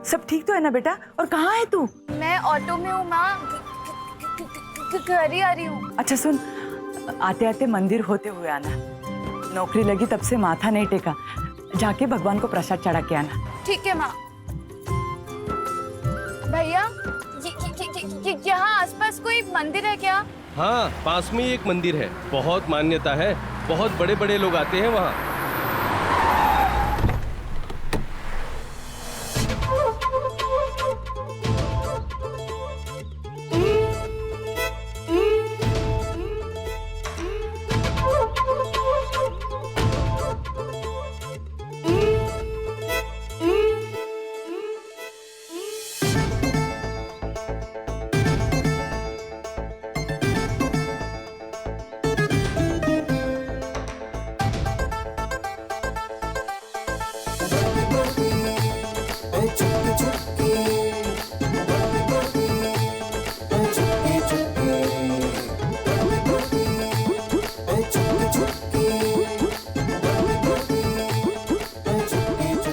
सब ठीक तो है ना बेटा? और कहाँ है तू? मैं ऑटो में हूँ माँ, घर ही आ रही हूँ। अच्छा सुन, आते आते मंदिर होते हुए आना। नौकरी लगी तब से माथा नहीं टेका, जाके भगवान को प्रसाद चढ़ा के आना। ठीक है माँ। भैया यहाँ आसपास कोई मंदिर है क्या? हाँ, पास में ही एक मंदिर है, बहुत मान्यता है, बहुत बड़े बड़े लोग आते हैं वहाँ।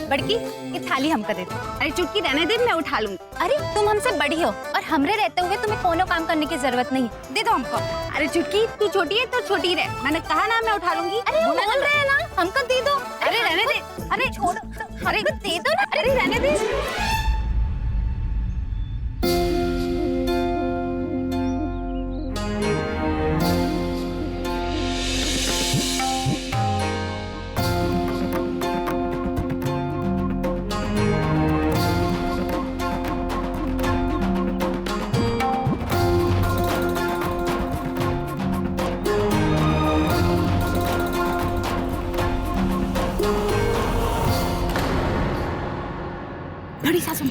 बड़की, ये थाली हमको दे दो। अरे चुटकी रहने दे, मैं उठा लूंगी। अरे तुम हमसे बड़ी हो और हमरे रहते हुए तुम्हें कोनो काम करने की जरूरत नहीं है, दे दो हमको। अरे चुटकी, तू छोटी है तो छोटी रह, मैंने कहा ना मैं उठा लूंगी। अरे बोल रहे हैं ना, हमको दे दो। अरे रहने दे, अरे छोड़, अरे दे दो ना, अरे रहने दे। बड़ी सासू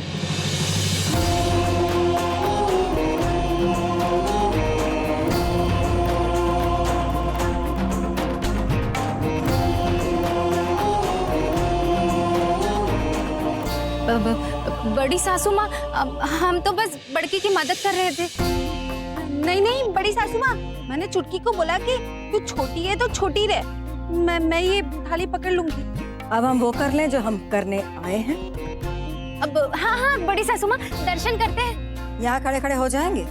बड़ी सासू माँ, हम तो बस बड़की की मदद कर रहे थे। नहीं नहीं बड़ी सासू माँ, मैंने चुटकी को बोला कि तू छोटी है तो छोटी रह, मैं ये थाली पकड़ लूंगी। अब हम वो कर लें जो हम करने आए हैं। अब हाँ हाँ बड़ी सासू माँ, दर्शन करते हैं। यहाँ खड़े खड़े हो जाएंगे।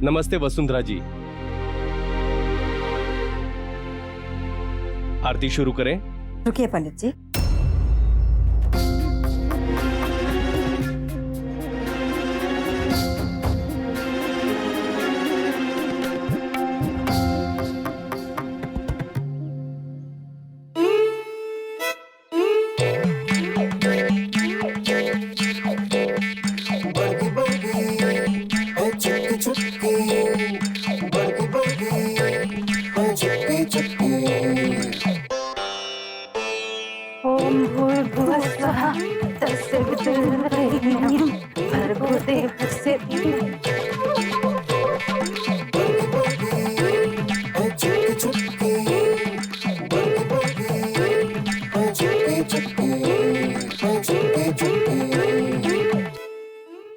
नमस्ते वसुंधरा जी। आरती शुरू करें? रुकिए पंडित जी। ओम भूर्भुवः स्वः तस्य वितुर्वरेण्यं भर्गो देवस्य धीमहि।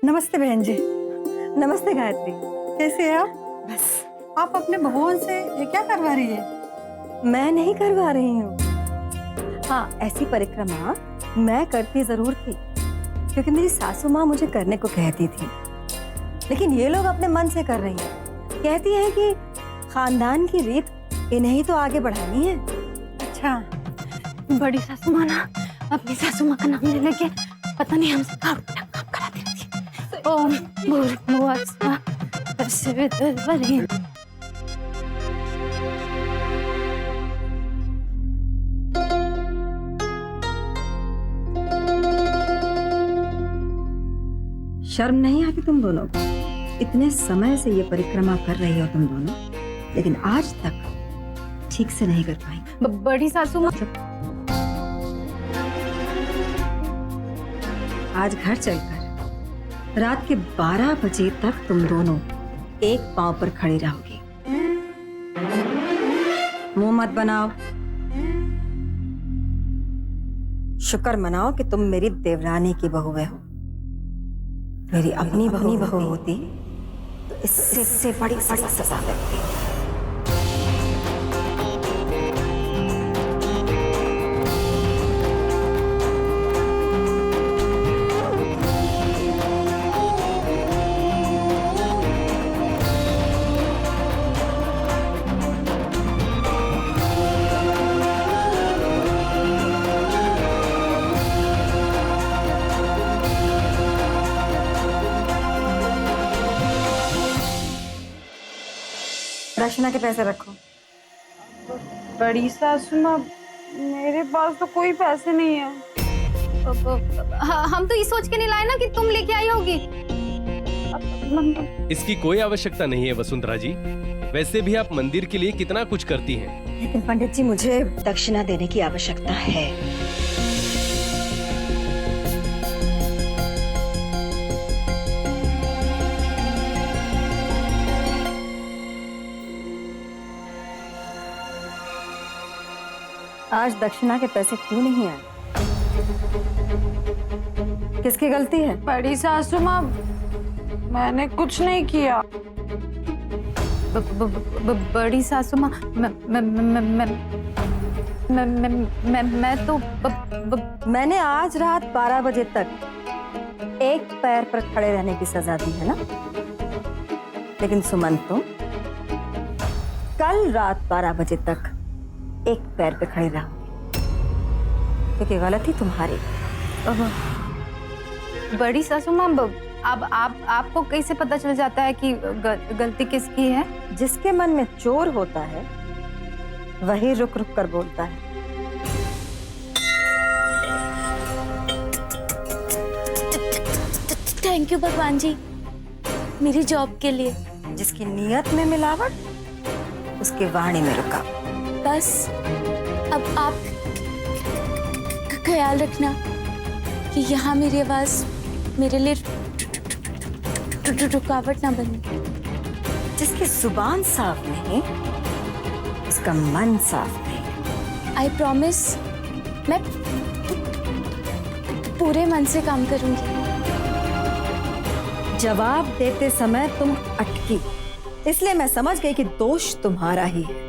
नमस्ते बहन जी। नमस्ते गायत्री, कैसे हैं आप? बस आप अपने भगवान से ये क्या करवा रही है? मैं नहीं करवा रही हूँ। हाँ, ऐसी परिक्रमा मैं करती जरूर थी क्योंकि मेरी सासू माँ मुझे करने को कहती थी, लेकिन ये लोग अपने मन से कर रही हैं। कहती हैं कि खानदान की रीत इन्हें ही तो आगे बढ़ानी है। अच्छा, बड़ी सासू माँ ना अपनी सासू माँ का नाम ले लेके पता नहीं हमसे काम कराती रहती है। ओम भूर्भुवः स्वः तस्य वितुर्वरेण्यं। शर्म नहीं आती तुम दोनों को? इतने समय से ये परिक्रमा कर रही हो तुम दोनों, लेकिन आज तक ठीक से नहीं कर पाई। बड़ी सासू माँ, आज घर चलकर रात के 12 बजे तक तुम दोनों एक पांव पर खड़े रहोगे। मुंह मत बनाओ, शुक्र मनाओ कि तुम मेरी देवरानी की बहुएं हो। मेरी अपनी बहू होती तो इससे बड़ी सजा मिलती। दक्षिणा के पैसे रखो। बड़ी सासू माँ, मेरे पास तो कोई पैसे नहीं है। हम तो ये सोच के नहीं लाए ना कि तुम लेके आई होगी। इसकी कोई आवश्यकता नहीं है वसुंधरा जी। वैसे भी आप मंदिर के लिए कितना कुछ करती हैं। लेकिन पंडित जी, मुझे दक्षिणा देने की आवश्यकता है। आज दक्षिणा के पैसे क्यों नहीं आए? किसकी गलती है? बड़ी सासू माँ, मैंने कुछ नहीं किया। बड़ी सासू माँ, मैं तो मैंने आज रात 12 बजे तक एक पैर पर खड़े रहने की सजा दी है ना? लेकिन सुमन, तुम कल रात 12 बजे तक एक पैर पे खड़े रहोगे, क्योंकि गलती तुम्हारी। बड़ी सासू माँ, अब आपको कैसे पता चल जाता है कि गलती किसकी है? जिसके मन में चोर होता है वही रुक रुक कर बोलता है। थैंक यू भगवान जी, मेरी जॉब के लिए। जिसकी नीयत में मिलावट, उसकी वाणी में रुकावट। बस अब आप ख्याल रखना कि यहाँ मेरी आवाज मेरे लिए रुकावट ना बने। जिसकी जुबान साफ नहीं, उसका मन साफ नहीं। आई प्रॉमिस, मैं पूरे मन से काम करूंगी। जवाब देते समय तुम अटकी, इसलिए मैं समझ गई कि दोष तुम्हारा ही है।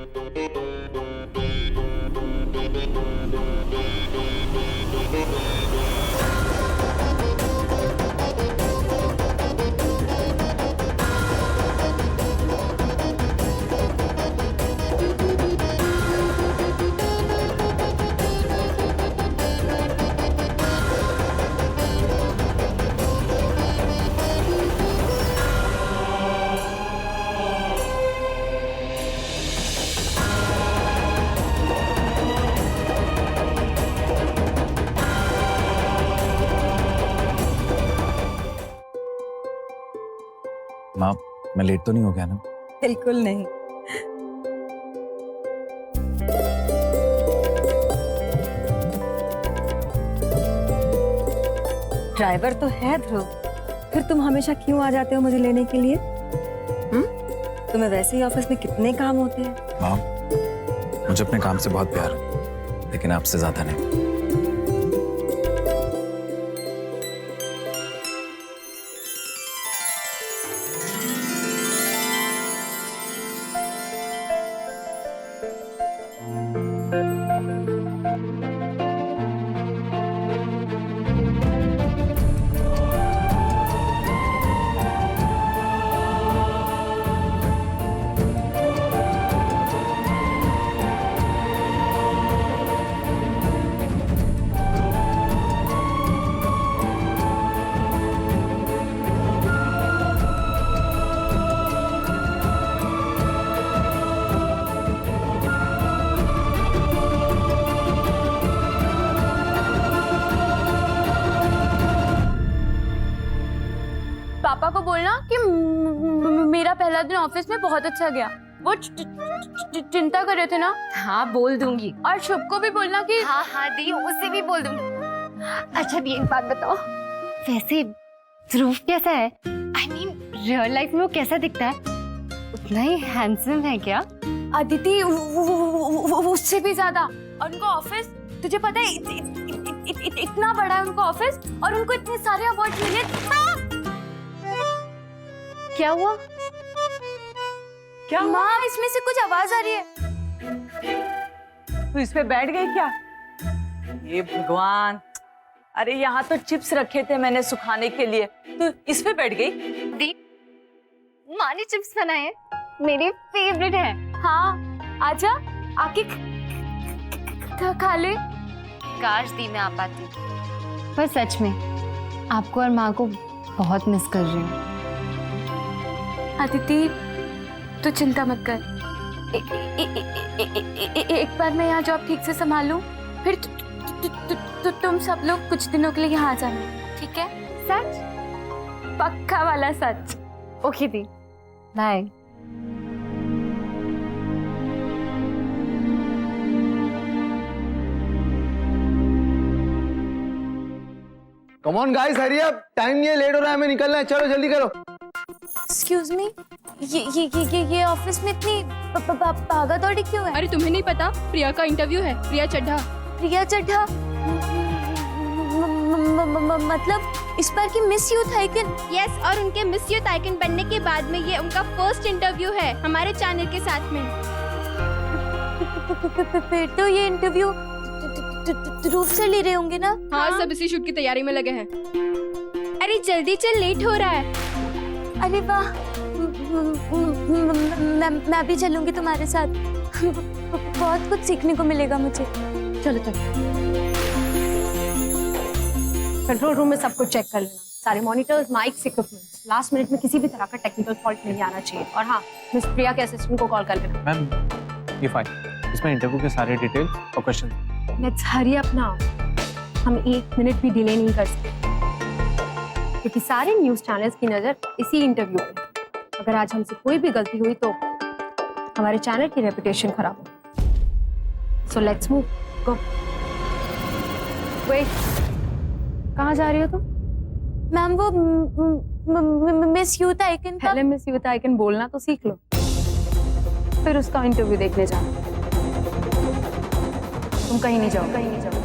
माँ, मैं लेट तो नहीं हो गया ना? बिल्कुल नहीं। ड्राइवर तो है ध्रुव, फिर तुम हमेशा क्यों आ जाते हो मुझे लेने के लिए? तुम्हें वैसे ही ऑफिस में कितने काम होते हैं। माँ, मुझे अपने काम से बहुत प्यार है, लेकिन आपसे ज्यादा नहीं। पापा को बोलना कि मेरा पहला दिन ऑफिस में बहुत अच्छा गया। वो चिंता कर रहे थे ना। हाँ बोल दूंगी। और शुभ को भी बोलना कि हाँ हाँ दी, उसे भी बोल दूंगी। अच्छा दी, एक बात बताओ, वैसे ध्रुव कैसा है? आई मीन रियल लाइफ में वो कैसा दिखता है? उतना ही हैंडसम है क्या? अदिति उससे भी ज्यादा। और उनका ऑफिस, तुझे पता है इतना बड़ा है उनका ऑफिस, और उनको इतने सारे अवार्ड मिले। क्या हुआ? क्या हुआ? माँ, इसमें से कुछ आवाज आ रही है। तू इस पे बैठ गई क्या? ये भगवान, अरे यहाँ तो चिप्स रखे थे मैंने सुखाने के लिए, तू इस पे बैठ गई? दी, माँ ने चिप्स बनाए हैं, मेरे फेवरेट है। हाँ, आजा, आके खा ले। काश दी मैं आ पाती, पर सच में आपको और माँ को बहुत मिस कर रही हूँ। अदिति, तू चिंता मत कर। एक बार मैं यहाँ जॉब ठीक से संभाल लूं, फिर तुम सब लोग कुछ दिनों के लिए यहाँ आ जाना, ठीक है? सच? पक्का वाला सच। ओके दी, bye. Come on guys, hurry up, time नहीं है, लेट हो रहा है, हमें निकलना है, चलो जल्दी करो। एक्सक्यूज मी, ये ऑफिस में इतनी भागा दौड़ी क्यों है? अरे तुम्हें नहीं पता, प्रिया का इंटरव्यू है। प्रिया चड्ढा। प्रिया चड्ढा? मतलब इस बार की मिस यूथ आइकन? यस, और उनके मिस यूथ आइकन बनने के बाद में ये उनका फर्स्ट इंटरव्यू है हमारे चैनल के साथ में। फिर तो ये इंटरव्यू ध्रुव से ले रहे होंगे ना? हाँ, सब इसी शूट की तैयारी में लगे हैं। अरे जल्दी चल, लेट हो रहा है। अरे वाह, मैं भी चलूंगी तुम्हारे साथ। बहुत कुछ सीखने को मिलेगा मुझे। चलो चलो, कंट्रोल रूम में सब कुछ चेक कर लेना, सारे monitors, mics, equipments. Last minute में किसी भी तरह का टेक्निकल फॉल्ट नहीं आना चाहिए। और हाँ, मिस प्रिया के असिस्टेंट को कॉल कर लेना। मैम ये फाइल, इसमें इंटरव्यू के सारे डिटेल्स और question. Let's hurry up now, हम 1 मिनट भी डिले नहीं कर सकते, क्योंकि सारे न्यूज चैनल्स की नजर इसी इंटरव्यू पे। अगर आज हमसे कोई भी गलती हुई तो हमारे चैनल की रेपुटेशन खराब हो। So let's move, go. Wait, कहाँ जा रही हो तुम? मैम, वो मिस यूथ आइकन का पहले मिस यूथ आइकन बोलना तो सीख लो, फिर उसका इंटरव्यू देखने जाओ। तुम कहीं नहीं जाओ, कहीं नहीं जाओ।